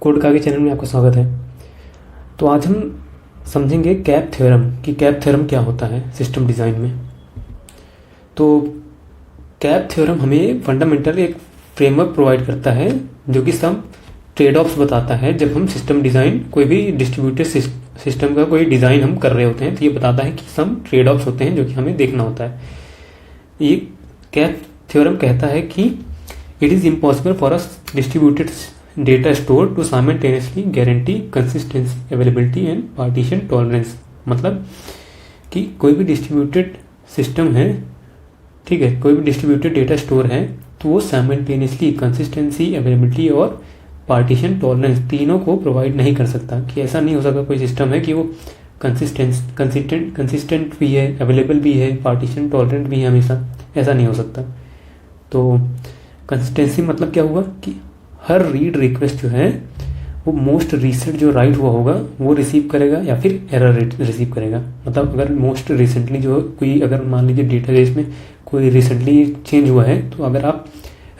Code का आगे channel में आपका स्वागत है। तो आज हम समझेंगे कैप थ्योरम कि कैप थ्योरम क्या होता है सिस्टम डिज़ाइन में। तो कैप थ्योरम हमें फंडामेंटल एक फ्रेमवर्क प्रोवाइड करता है जो कि सब ट्रेड ऑफ्स बताता है। जब हम सिस्टम डिज़ाइन कोई भी डिस्ट्रीब्यूटेड सिस्टम का कोई डिज़ाइन हम कर रहे होते हैं तो ये बताता है कि सम ट्रेड ऑफ्स होते हैं जो कि हमें देखना होता है। ये कैप थ्योरम कहता है कि it is impossible for us distributed data store to simultaneously guarantee consistency, availability and partition tolerance. मतलब कि कोई भी डिस्ट्रीब्यूटेड सिस्टम है, ठीक है, कोई भी डिस्ट्रीब्यूटेड डेटा स्टोर है तो वो साइमल्टेनियसली कंसिस्टेंसी, अवेलेबिलिटी और पार्टीशन टॉलरेंस तीनों को प्रोवाइड नहीं कर सकता। कि ऐसा नहीं हो सकता कोई सिस्टम है कि वो कंसिस्टेंट भी है, अवेलेबल भी है, पार्टीशन टॉलरेंट भी है, हमेशा ऐसा नहीं हो सकता। तो कंसिस्टेंसी मतलब क्या हुआ कि हर रीड रिक्वेस्ट जो है वो मोस्ट रिसेंट जो राइट हुआ होगा वो रिसीव करेगा या फिर एरर रिसीव करेगा। मतलब अगर मोस्ट रिसेंटली जो कोई, अगर मान लीजिए डेटाबेस में कोई रिसेंटली चेंज हुआ है तो अगर आप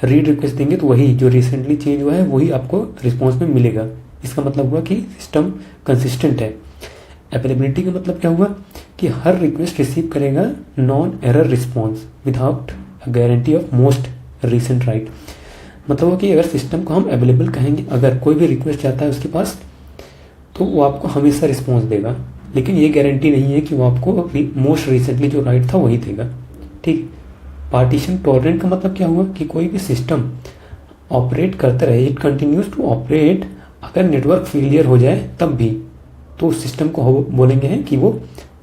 रीड रिक्वेस्ट देंगे तो वही जो रिसेंटली चेंज हुआ है वही आपको रिस्पॉन्स में मिलेगा। इसका मतलब हुआ कि सिस्टम कंसिस्टेंट है। अवेलेबिलिटी का मतलब क्या हुआ कि हर रिक्वेस्ट रिसीव करेगा non error response without guarantee of most recent right. मतलब हो कि अगर सिस्टम को हम अवेलेबल कहेंगे, अगर कोई भी रिक्वेस्ट जाता है उसके पास तो वो आपको हमेशा रिस्पॉन्स देगा, लेकिन ये गारंटी नहीं है कि वो आपको मोस्ट रिसेंटली जो राइट था वही देगा। ठीक। पार्टीशन टॉलरेंट का मतलब क्या हुआ कि कोई भी सिस्टम ऑपरेट करता रहे, इट कंटिन्यूज टू ऑपरेट, अगर नेटवर्क फेलियर हो जाए तब भी तो उस सिस्टम को बोलेंगे हैं कि वो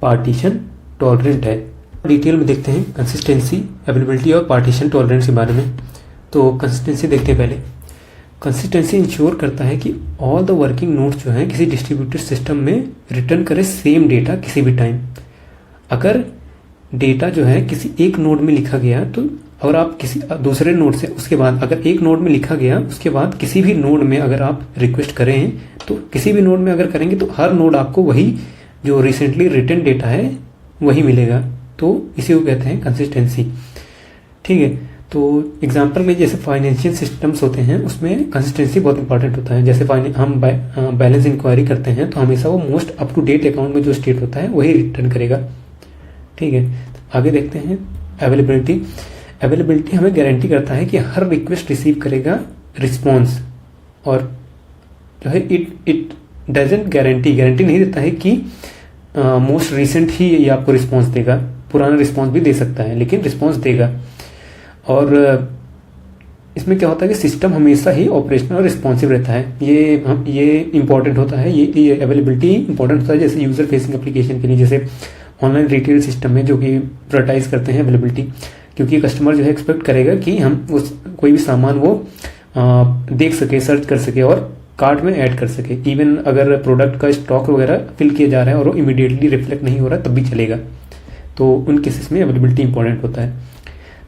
पार्टीशन टॉलरेंट है। डिटेल में देखते हैं कंसिस्टेंसी, अवेलेबिलिटी और पार्टीशन टॉलरेंस के बारे में। तो कंसिस्टेंसी देखते हैं पहले। कंसिस्टेंसी इंश्योर करता है कि ऑल द वर्किंग नोड्स जो हैं किसी डिस्ट्रीब्यूटेड सिस्टम में रिटर्न करे सेम डेटा किसी भी टाइम। अगर डेटा जो है किसी एक नोड में लिखा गया तो और आप किसी दूसरे नोड से उसके बाद, अगर एक नोड में लिखा गया उसके बाद किसी भी नोड में अगर आप रिक्वेस्ट करें तो किसी भी नोड में अगर करेंगे तो हर नोड आपको वही जो रिसेंटली रिटर्न डेटा है वही मिलेगा। तो इसी को कहते हैं कंसिस्टेंसी। ठीक है। तो एग्जांपल में जैसे फाइनेंशियल सिस्टम्स होते हैं उसमें कंसिस्टेंसी बहुत इंपॉर्टेंट होता है। जैसे हम बैलेंस इंक्वायरी करते हैं तो हमेशा वो most up to date account में जो स्टेट होता है वही रिटर्न करेगा। ठीक है। आगे देखते हैं अवेलेबिलिटी। अवेलेबिलिटी हमें गारंटी करता है कि हर रिक्वेस्ट रिसीव करेगा रिस्पॉन्स, और जो है इट डजंट गारंटी नहीं देता है कि मोस्ट रिसेंट ही ये आपको रिस्पॉन्स देगा। पुराना रिस्पॉन्स भी दे सकता है लेकिन रिस्पॉन्स देगा। और इसमें क्या होता है कि सिस्टम हमेशा ही ऑपरेशनल और रिस्पॉन्सिव रहता है। ये इंपॉर्टेंट होता है, ये अवेलेबिलिटी इंपॉर्टेंट होता है जैसे यूजर फेसिंग एप्लीकेशन के लिए, जैसे ऑनलाइन रिटेल सिस्टम में जो कि प्रायोरिटाइज करते हैं अवेलेबिलिटी, क्योंकि कस्टमर जो है एक्सपेक्ट करेगा कि हम कोई भी सामान वो देख सके, सर्च कर सके और कार्ट में ऐड कर सके। इवन अगर प्रोडक्ट का स्टॉक वगैरह फिल किया जा रहा है और वो इमीडिएटली रिफ्लेक्ट नहीं हो रहा तब भी चलेगा। तो उन केसेस में अवेलेबिलिटी इंपॉर्टेंट होता है।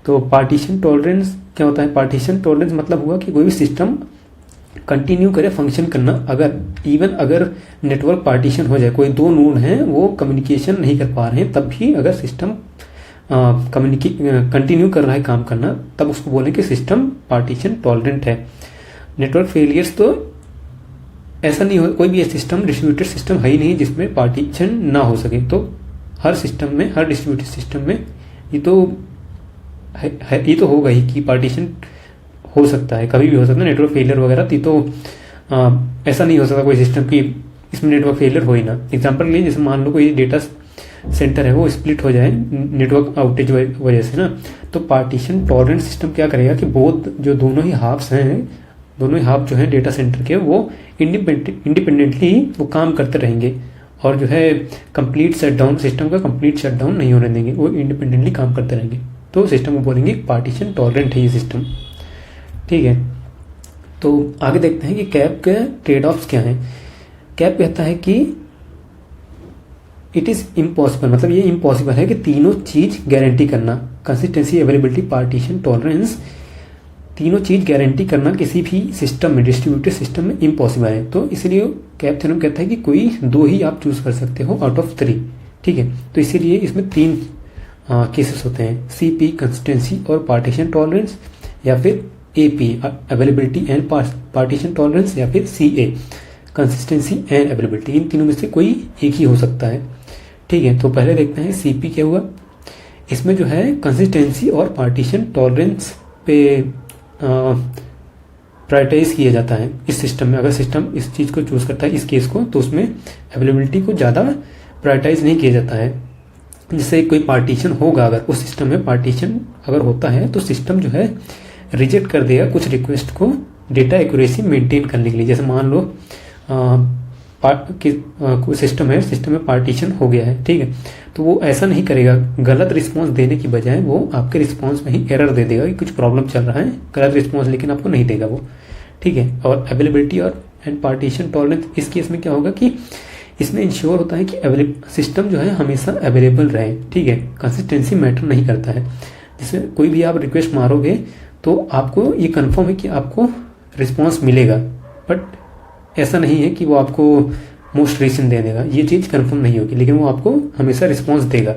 तो पार्टीशन टॉलरेंस क्या होता है? पार्टीशन टॉलरेंस मतलब हुआ कि कोई भी सिस्टम कंटिन्यू करे फंक्शन करना, अगर नेटवर्क पार्टीशन हो जाए, कोई दो नोड हैं वो कम्युनिकेशन नहीं कर पा रहे हैं तब भी अगर सिस्टम कंटिन्यू कर रहा है काम करना तब उसको बोलें कि सिस्टम पार्टीशन टॉलरेंट है। नेटवर्क फेलियर्स तो ऐसा नहीं हो, कोई भी सिस्टम डिस्ट्रीब्यूटेड सिस्टम है ही नहीं जिसमें पार्टीशन ना हो सके। तो हर सिस्टम में, हर डिस्ट्रीब्यूटेड सिस्टम में ये तो होगा ही कि पार्टीशन हो सकता है, कभी भी हो सकता है नेटवर्क फेलियर वगैरह। तो ऐसा नहीं हो सकता कोई सिस्टम की इसमें नेटवर्क फेलियर हो ही ना। एग्जांपल के लिए जैसे मान लो कोई डेटा सेंटर है वो स्प्लिट हो जाए नेटवर्क आउटेज वजह से ना, तो पार्टीशन टॉलरेंट सिस्टम क्या करेगा कि जो दोनों ही हाफ्स हैं, दोनों ही हाफ जो है डेटा सेंटर के, वो इंडिपेंडेंटली वो काम करते रहेंगे और जो है कंप्लीट शटडाउन, सिस्टम का कंप्लीट शटडाउन नहीं होने देंगे, वो इंडिपेंडेंटली काम करते रहेंगे। तो सिस्टम को बोलेंगे पार्टीशन टॉलरेंट है ये सिस्टम। ठीक है। तो आगे देखते हैं कि कैप के ट्रेड ऑफ्स क्या हैं। कैप कहता है कि इट इज इम्पॉसिबल, मतलब ये इम्पॉसिबल है कि तीनों चीज गारंटी करना, कंसिस्टेंसी, अवेलेबिलिटी, पार्टीशन टॉलरेंस, तीनों चीज गारंटी करना किसी भी सिस्टम में, डिस्ट्रीब्यूटेड सिस्टम में इम्पॉसिबल है। तो इसलिए कैप थ्योरम कहता है कि कोई दो ही आप चूज कर सकते हो आउट ऑफ 3। ठीक है। तो इसीलिए इसमें 3 केसेस होते हैं, सीपी, कंसिस्टेंसी और पार्टीशन टॉलरेंस, या फिर AP availability and partition tolerance, या फिर CA कंसिस्टेंसी एंड अवेलेबिलिटी। इन तीनों में से कोई एक ही हो सकता है। ठीक है, तो पहले देखते हैं CP क्या हुआ। इसमें जो है कंसिस्टेंसी और पार्टीशन टॉलरेंस पे प्रायोरिटाइज किया जाता है इस सिस्टम में। अगर सिस्टम इस चीज़ को चूज करता है, इस केस को, तो उसमें अवेलेबिलिटी को ज़्यादा प्रायोरिटाइज नहीं किया जाता है। जैसे कोई पार्टीशन होगा, अगर उस सिस्टम में पार्टीशन अगर होता है तो सिस्टम जो है रिजेक्ट कर देगा कुछ रिक्वेस्ट को डेटा एक्यूरेसी मेंटेन करने के लिए। जैसे मान लो कोई सिस्टम है, सिस्टम में पार्टीशन हो गया है, ठीक है, तो वो ऐसा नहीं करेगा, गलत रिस्पॉन्स देने की बजाय वो आपके रिस्पॉन्स में ही एरर दे देगा कि कुछ प्रॉब्लम चल रहा है, गलत रिस्पॉन्स लेकिन आपको नहीं देगा वो। ठीक है, और अवेलेबिलिटी और एंड पार्टीशन टॉलरेंस, इस केस में क्या होगा कि इसमें इंश्योर होता है कि सिस्टम जो है हमेशा अवेलेबल रहे। ठीक है, कंसिस्टेंसी मैटर नहीं करता है। जिसमें कोई भी आप रिक्वेस्ट मारोगे तो आपको ये कंफर्म है कि आपको रिस्पॉन्स मिलेगा, बट ऐसा नहीं है कि वो आपको मोस्ट रीसेंट दे देगा, ये चीज़ कंफर्म नहीं होगी, लेकिन वो आपको हमेशा रिस्पॉन्स देगा।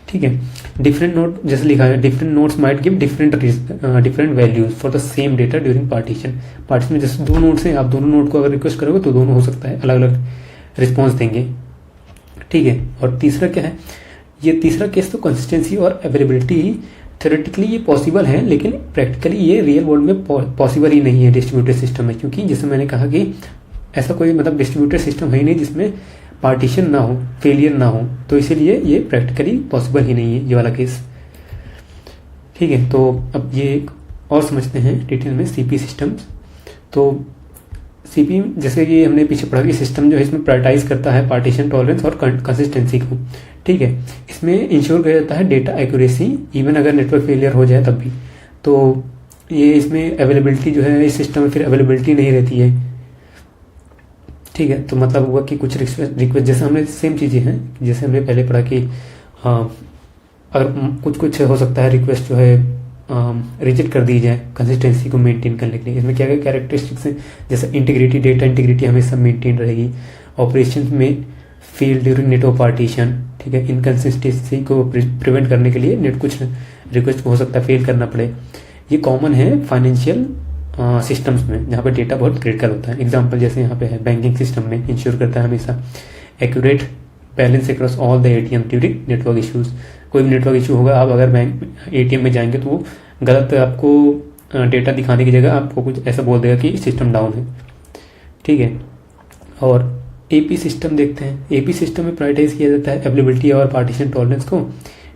ठीक है, डिफरेंट नोट जैसे लिखा है, different notes might give different values for the same data during partition में जैसे दो नोट्स हैं, आप दोनों नोट को अगर रिक्वेस्ट करोगे तो दोनों हो सकता है अलग अलग रिस्पॉन्स देंगे। ठीक है, और तीसरा क्या है, ये तीसरा केस तो कंसिस्टेंसी और अवेलेबिलिटी थ्योरेटिकली ये पॉसिबल है, लेकिन प्रैक्टिकली ये रियल वर्ल्ड में पॉसिबल ही नहीं है डिस्ट्रीब्यूटेड सिस्टम में, क्योंकि जैसे मैंने कहा कि ऐसा कोई मतलब डिस्ट्रीब्यूटेड सिस्टम है ही नहीं जिसमें पार्टीशन ना हो, फेलियर ना हो, तो इसीलिए ये प्रैक्टिकली पॉसिबल ही नहीं है ये वाला केस। ठीक है, तो अब ये और समझते हैं डिटेल में CP सिस्टम्स। तो CP जैसे कि हमने पीछे पढ़ा कि सिस्टम जो है इसमें प्रायोरिटाइज करता है पार्टीशन टॉलरेंस और कंसिस्टेंसी को। ठीक है, इसमें इंश्योर किया जाता है डेटा एक्यूरेसी, इवन अगर नेटवर्क फेलियर हो जाए तब भी। तो ये इसमें अवेलेबिलिटी जो है इस सिस्टम में फिर अवेलेबिलिटी नहीं रहती है। ठीक है, तो मतलब हुआ कि कुछ रिक्वेस्ट जैसे हमने सेम चीज़ें हैं जैसे हमने पहले पढ़ा कि अगर कुछ हो सकता है रिक्वेस्ट जो है रिजेक्ट कर दी जाए कंसिस्टेंसी को मेंटेन करने के लिए। इसमें क्या क्या कैरेक्टरिस्टिक्स हैं, जैसे इंटीग्रिटी, डेटा इंटीग्रिटी हमेशा मेंटेन रहेगी, ऑपरेशन में फेल ड्यूरिंग नेटवर्क पार्टीशन। ठीक है, इनकन्सिस्टेंसी को प्रिवेंट करने के लिए कुछ रिक्वेस्ट को हो सकता है फेल करना पड़े। ये कॉमन है फाइनेंशियल सिस्टम्स में जहाँ पर डेटा बहुत क्रिटिकल होता है। एग्जाम्पल जैसे यहाँ पे है बैंकिंग सिस्टम में इंश्योर करता है हमेशा accurate balance across all the ATM during network issues. कोई भी नेटवर्क इशू होगा, आप अगर बैंक ATM में जाएंगे तो वो गलत आपको डेटा दिखाने की जगह आपको कुछ ऐसा बोल देगा कि सिस्टम डाउन है। ठीक है, और AP सिस्टम देखते हैं। AP सिस्टम में प्रायोरिटाइज किया जाता है अवेलेबिलिटी और पार्टीशन टॉलरेंस को,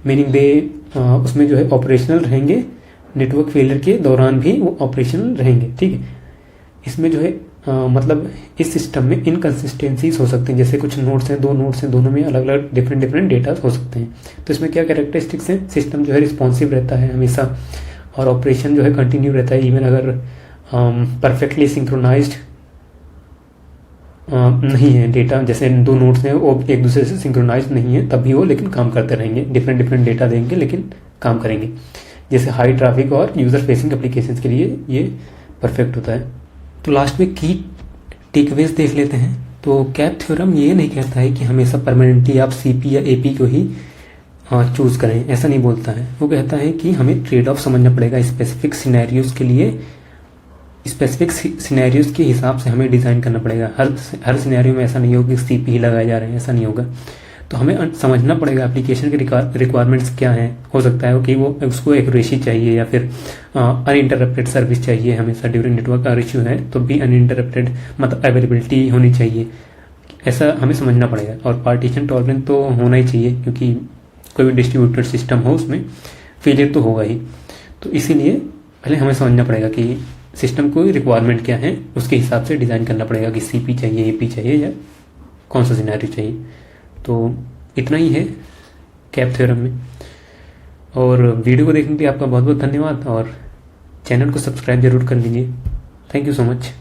मीनिंग उसमें जो है ऑपरेशनल रहेंगे, नेटवर्क फेलियर के दौरान भी वो ऑपरेशनल रहेंगे। ठीक है, इसमें जो है मतलब इस सिस्टम में इनकन्सिस्टेंसीज हो सकते हैं, जैसे कुछ नोड्स हैं, दो नोड्स हैं, दोनों में अलग अलग डिफरेंट डेटा हो सकते हैं। तो इसमें क्या कैरेक्टरिस्टिक्स हैं, सिस्टम जो है रिस्पॉन्सिव रहता है हमेशा, और ऑपरेशन जो है कंटिन्यू रहता है, इवन अगर परफेक्टली सिंक्रोनाइज्ड नहीं है डेटा, जैसे दो नोड्स हैं वो एक दूसरे से सिंक्रोनाइज नहीं है तब भी वो लेकिन काम करते रहेंगे, डिफरेंट डेटा देंगे लेकिन काम करेंगे। जैसे हाई ट्रैफिक और यूजर फेसिंग एप्लीकेशंस के लिए ये परफेक्ट होता है। तो लास्ट में की टेकअवेज देख लेते हैं। तो कैप थ्योरम ये नहीं कहता है कि हमेशा परमानेंटली आप CP या AP को ही चूज करें, ऐसा नहीं बोलता है। वो कहता है कि हमें ट्रेड ऑफ समझना पड़ेगा, स्पेसिफिक सिनेरियोज के लिए स्पेसिफिक सिनेरियोज के हिसाब से हमें डिज़ाइन करना पड़ेगा। हर सिनेरियो में ऐसा नहीं होगा कि CP ही लगाए जा रहे हैं, ऐसा नहीं होगा। तो हमें समझना पड़ेगा एप्लीकेशन के रिक्वायरमेंट्स क्या हैं। हो सकता है कि वो उसको एक्यूरेसी चाहिए या फिर अनइंटरप्टेड सर्विस चाहिए हमेशा ड्यूरिंग नेटवर्क का इश्यू है तो भी अनइंटरप्टेड मतलब अवेलेबिलिटी होनी चाहिए, ऐसा हमें समझना पड़ेगा। और पार्टीशन टॉलरेंस तो होना ही चाहिए क्योंकि कोई भी डिस्ट्रीब्यूटेड सिस्टम हो उसमें फेलियर तो होगा ही। तो इसीलिए पहले हमें समझना पड़ेगा कि सिस्टम को रिक्वायरमेंट क्या है, उसके हिसाब से डिज़ाइन करना पड़ेगा कि CP चाहिए, AP चाहिए या कौन सा सिनेरियो चाहिए। तो इतना ही है कैप थ्योरम में। और वीडियो को देखने के लिए आपका बहुत बहुत धन्यवाद और चैनल को सब्सक्राइब जरूर कर लीजिए। Thank you so much.